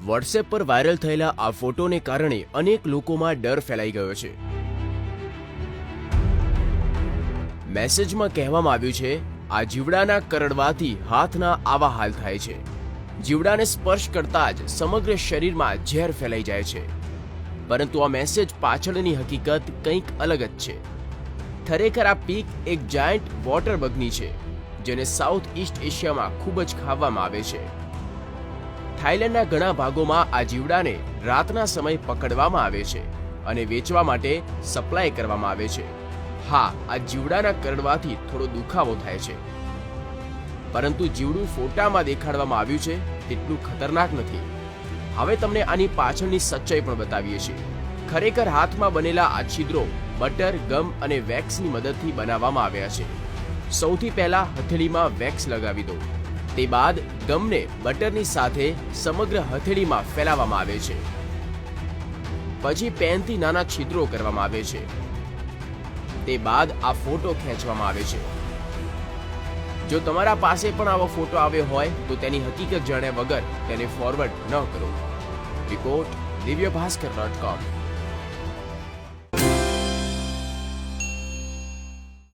WhatsApp પર viral થયેલા આ ફોટોને કારણે અનેક લોકોમાં ડર ફેલાઈ ગયો છે। મેસેજમાં કહેવામાં આવ્યું છે, આ જીવડાના કરડવાથી હાથના આવા હાલ થાય છે। જીવડાને સ્પર્શ કરતા જ સમગ્ર શરીરમાં ઝેર ફેલાઈ જાય છે। પરંતુ આ મેસેજ પાછળની હકીકત કંઈક અલગ જ છે। ખરેખર આ પીક એક જાયન્ટ વોટર બગની છે, જેને સાઉથ ઈસ્ટ એશિયામાં ખૂબ જ ખાવામાં આવે છે। થાઈલેન્ડના ઘણા ભાગોમાં આ જીવડાને રાતના સમયે પકડવામાં આવે છે અને વેચવા માટે સપ્લાય કરવામાં આવે છે। હા, આ જીવડાના કરડવાથી થોડો દુખાવો થાય છે, પરંતુ જીવડું ફોટામાં દેખાડવામાં આવ્યું છે તેટલું ખતરનાક નથી। હવે તમને આની પાછળની સચ્ચાઈ પણ બતાવીએ છીએ। ખરેખર હાથમાં બનેલા આ છિદ્રો બટર, ગમ અને વેક્સની મદદથી બનાવવામાં આવ્યા છે। સૌથી પહેલા હથેળીમાં વેક્સ લગાવી દો, તે બાદ ગમને બટરની સાથે સમગ્ર હથેળીમાં ફેલાવવામાં આવે છે। પછી પેનથી નાના છિદ્રો કરવામાં આવે છે, તે બાદ આ ફોટો ખેંચવામાં આવે છે। જો તમારા પાસે પણ આવો ફોટો આવ્યો હોય તો તેની હકીકત જાણ્યા વગર તેને ફોરવર્ડ ન કરો। રિપોર્ટ દિવ્યભાસ્કર.com।